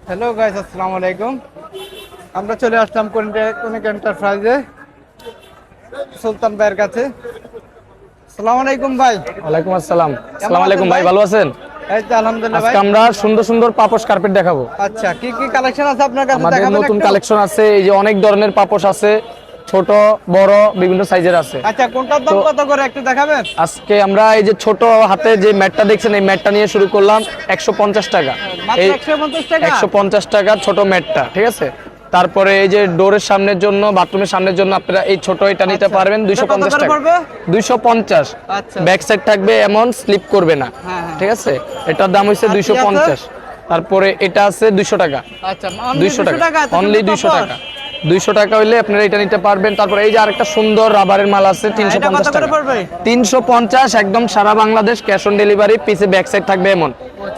Hello guys, আসসালামু আলাইকুম। আমরা চলে আসলাম কোনিক এন্টারপ্রাইজে সুলতান ভাইয়ের কাছে। আসসালামু আলাইকুম ভাই। ওয়ালাইকুম আসসালাম। আসসালামু আলাইকুম ভাই, ভালো আছেন? এই তো আলহামদুলিল্লাহ ভাই। আজকে আমরা সুন্দর সুন্দর পাপোশ কার্পেট দেখাবো। আচ্ছা, কি কি কালেকশন আছে আপনার কাছে আমাদের দেখাবেন নতুন একটু? কালেকশন আছে, এই যে অনেক ধরনের পাপোশ আছে, ছোট বড় বিভিন্ন সাইজের আছে। আচ্ছা, কোনটার দাম কত করে একটু দেখাবেন? আজকে আমরা এই যে ছোট হাতে যে ম্যাটটা দেখছেন, এই ম্যাটটা নিয়ে শুরু করলাম 150 টাকা। মাত্র এই 150 টাকা। 150 টাকা ছোট ম্যাটটা, ঠিক আছে। তারপরে এই যে ডোরের সামনের জন্য, বাথরুমের সামনের জন্য আপনারা এই ছোট এটা নিতে পারবেন 250 টাকা। 250। আচ্ছা, ব্যাক সাইড থাকবে এমন, স্লিপ করবে না, হ্যাঁ। ঠিক আছে। এটার দাম হইছে আর কি 250। তারপরে এটা আছে 200 টাকা। আচ্ছা, 200 টাকা, এত অনলি সুন্দর 200 পাপোশ। টাকা। 200 টাকা হইলে আপনারা এটা নিতে পারবেন। তারপরে এই যে আরেকটা সুন্দর রাবারের মাল আছে এটা কত 350 করে টাকা। পড়বে? 350 একদম সারা বাংলাদেশ, ক্যাশ অন ডেলিভারি। পিছে ব্যাক সাইড থাকবে এমন,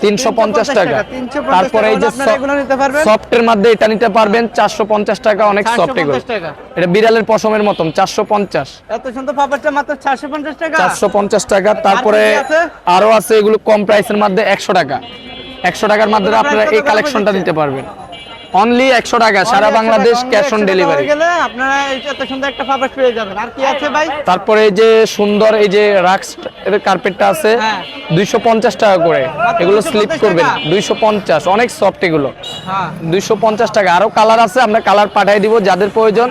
350 টাকা। 350 তারপরে এই যে আপনারা এগুলো নিতে পারবেন। সফটের মধ্যে এটা নিতে পারবেন 450 টাকা, অনেক সফট এগুলো। 450 টাকা। এটা বিড়ালের পশমের মতন 450। এত সুন্দর পাপোশটা মাত্র 450 টাকা। 450 টাকা। তারপরে আর কি আছে? আরো আছে এগুলো কম প্রাইসের মধ্যে 100 টাকা। 100 টাকার মধ্যে আপনারা এই কালেকশনটা নিতে পারবেন অনলি 100 টাকা, সারা বাংলাদেশ ক্যাশ অন ডেলিভারি। গেলে আপনারা এত সুন্দর একটা পাপোশ পেয়ে যাবেন। আর কি আছে ভাই? তারপরে এই যে সুন্দর এই যে রাক্স এর কার্পেটটা আছে হ্যাঁ। 250 টাকা করে। এগুলো স্লিপ 250 করবে না, টাকা? 250, অনেক সফট এগুলো। হ্যাঁ। 250 টাকা। আরো কালার আছে, আমরা কালার পাঠিয়ে দিব, যাদের প্রয়োজন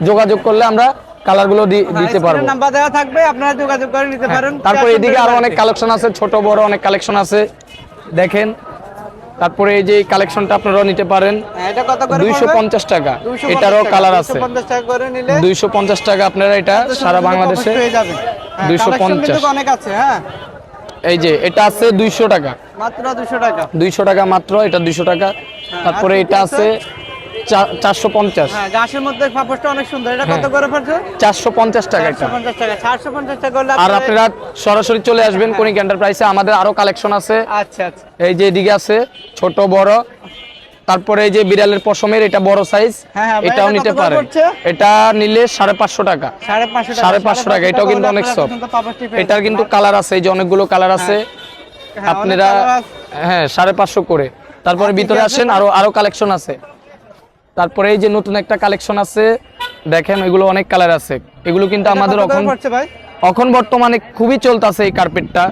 যোগাযোগ করলে আমরা কালারগুলো দিতে পারবো। নাম্বার দেওয়া থাকবে, আপনারা যোগাযোগ করে নিতে পারেন। তারপরে এদিকে আরো অনেক কালেকশন আছে, ছোট বড় অনেক কালেকশন আছে, দেখেন। তারপরে এই যে কালেকশনটা আপনারাও নিতে পারেন এটা কত করে? 250 টাকা। 250 এটারও টাকা, কালার আছে। 250 টাকা করে নিলে 250 টাকা আপনারা এটা সারা বাংলাদেশে পেয়ে যাবেন। 250 কিন্তু অনেক আছে। হ্যাঁ, এই যে এটা আছে 200 টাকা। মাত্র 200 টাকা। 200 টাকা মাত্র, এটা 200 টাকা। তারপরে আর কি এটা আছে 450। হ্যাঁ, গাছের মধ্যে পাপোশটা অনেক সুন্দর। এটা কত করে পড়ছে? 450 টাকা এটা। 450 টাকা। 450 টাকা হলে আর আপনারা সরাসরি চলে আসবেন কোনিক এন্টারপ্রাইজে, আমাদের আরো কালেকশন আছে। আচ্ছা আচ্ছা। এই যে এদিকে আছে ছোট বড়। তারপরে এই যে বিড়ালের পশমের এটা বড় সাইজ, হ্যাঁ, ভাই, এটাও এটা নিতে কত করে পারেন। পড়ছে? এটা নিলে 550 টাকা। 550 টাকা। 550 টাকা। এটাও কিন্তু অনেক সফট। এটার কিন্তু কালার আছে, এই যে অনেকগুলো কালার আছে। আপনারা হ্যাঁ 550 করে। তারপরে ভিতরে আসেন, আরো কালেকশন আছে। তারপরে এই যে নতুন একটা কালেকশন আছে, দেখেন এগুলো অনেক কালার আছে। এগুলো কিন্তু আমাদের এখন বর্তমানে খুবই চলতেছে এই কার্পেটটা।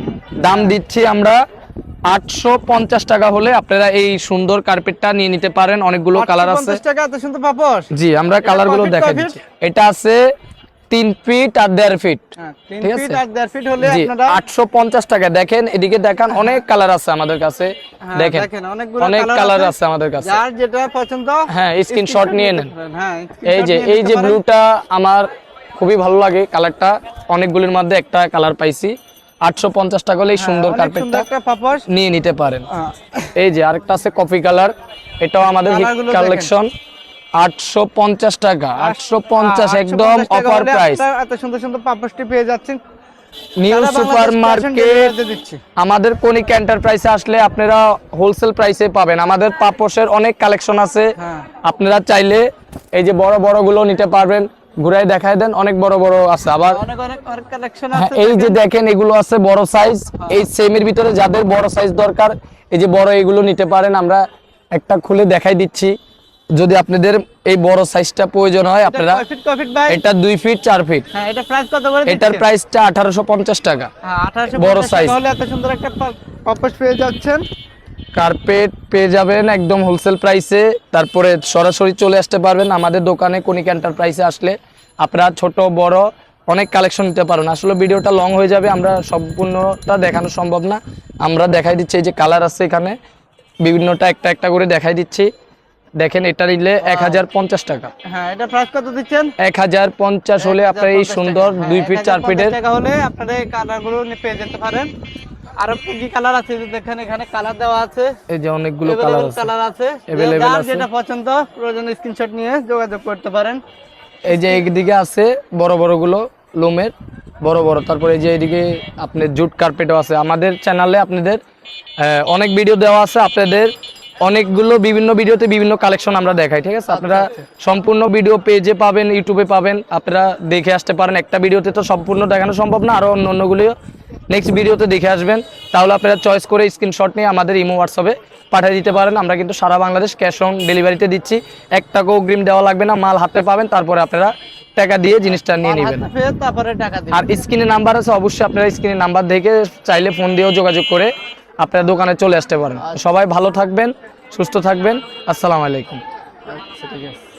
দাম দিচ্ছি আমরা 850 টাকা হলে আপনারা এই সুন্দর কার্পেটটা নিয়ে নিতে পারেন। অনেকগুলো কালার আছে। 850 টাকা এত সুন্দর পাপোশ। জি, আমরা কালারগুলো দেখাই দিচ্ছি। এটা আছে 3 ফিট আর 1.5 ফিট। ঠিক আছে, 3 ফিট আর 1.5 ফিট হলে জি, আপনারা 850 টাকা। দেখেন এদিকে দেখান, অনেক কালার আছে আমাদের কাছে। দেখেন অনেক কালার আছে আমাদের কাছে। যার যেটা পছন্দ, হ্যাঁ, স্ক্রিনশট নিয়ে নেন। হ্যাঁ, এই যে ব্লুটা আমার খুবই ভালো লাগে কালারটা, অনেকগুলোর মধ্যে একটা কালার পাইছি। 850 টাকা হলে এই সুন্দর কার্পেটটা নিয়ে নিতে পারেন। এই যে আরেকটা আছে কফি কালার, এটাও আমাদের হিট কালেকশন। 850 টাকা। 850 একদম অফার প্রাইস। এত সুন্দর সুন্দর পাপোশটি পেয়ে যাচ্ছেন নিউ সুপার মার্কেট। আমাদের কোনিক এন্টারপ্রাইজে আসলে আপনারা হোলসেল প্রাইসে পাবেন। আমাদের পাপোশের অনেক কালেকশন আছে, আপনারা চাইলে এই যে বড় বড় গুলো নিতে পারবেন। ঘুরাই দেখায় দেন, অনেক বড় বড় আছে। আবার এই যে দেখেন এগুলো আছে বড় সাইজ। এই সেমের ভিতরে যাদের বড় সাইজ দরকার, এই যে বড় এগুলো নিতে পারেন। আমরা একটা খুলে দেখাই দিচ্ছি, যদি আপনাদের এই বড় সাইজটা প্রয়োজন হয় আপনারা। এটা 2 ফিট 4 ফিট। এটার প্রাইসটা 1850 টাকা। বড় সাইজ হলে এত সুন্দর একটা পাপোশ পেয়ে যাচ্ছেন। কার্পেট পেয়ে যাবেন একদম হোলসেল প্রাইসে। তারপরে সরাসরি চলে আসতে পারবেন আমাদের দোকানে কোনিক এন্টারপ্রাইজে আসলে। আপনারা ছোট বড় অনেক কালেকশন নিতে পারেন। আসলে ভিডিওটা লং হয়ে যাবে, আমরা সম্পূর্ণটা দেখানো সম্ভব না। আমরা দেখাই দিচ্ছি, এই যে কালার আছে এখানে বিভিন্নটা একটা একটা করে দেখাই দিচ্ছি। দেখেন এটা নিলে 1050 টাকা। হ্যাঁ, এটা প্রাইস কত দিচ্ছেন? 1050 হলে আপনারা এই সুন্দর 2 ফিট 4 ফিটের টাকা হলে আপনারা এই কালারগুলো পেয়ে যেতে পারেন। আর কি কালার আছে দেখেন, এখানে কালার দেওয়া আছে। এই যে অনেকগুলো কালার আছে। যার যেটা পছন্দ প্রয়োজন স্ক্রিনশট নিয়ে যোগাযোগ করতে পারেন। এই যে এইদিকে আছে বড় বড় গুলো লোমের বড় বড়। তারপরে এই যে এইদিকে আপনার জুট কার্পেটও আছে। আমাদের চ্যানেলে আপনাদের অনেক ভিডিও দেওয়া আছে, আপনাদের অনেকগুলো বিভিন্ন ভিডিওতে বিভিন্ন কালেকশন আমরা দেখাই। ঠিক আছে, আপনারা সম্পূর্ণ ভিডিও পেজে পাবেন, ইউটিউবে পাবেন, আপনারা দেখে আসতে পারেন। একটা ভিডিওতে তো সম্পূর্ণ দেখানো সম্ভব না, আরো অন্যগুলো নেক্সট ভিডিওতে দেখে আসবেন। তাহলে আপনারা চয়েস করে স্ক্রিনশট নিয়ে আমাদের ইমো হোয়াটসঅ্যাপে পাঠিয়ে দিতে পারেন। আমরা কিন্তু সারা বাংলাদেশ ক্যাশ অন ডেলিভারিতে দিচ্ছি। 1 টাকা অগ্রিম দেওয়া লাগবে না, মাল হাতে পাবেন, তারপরে আপনারা টাকা দিয়ে জিনিসটা নিয়ে নেবেন। তারপরে টাকা দিবেন। আর স্ক্রিনে নাম্বার আছে, অবশ্যই আপনারা স্ক্রিনে নাম্বার দেখে চাইলে ফোন দিয়েও যোগাযোগ করে আপনারা দোকানে চলে আসতে পারেন। সবাই ভালো থাকবেন, সুস্থ থাকবেন। আসসালামু আলাইকুম। আচ্ছা, ঠিক আছে।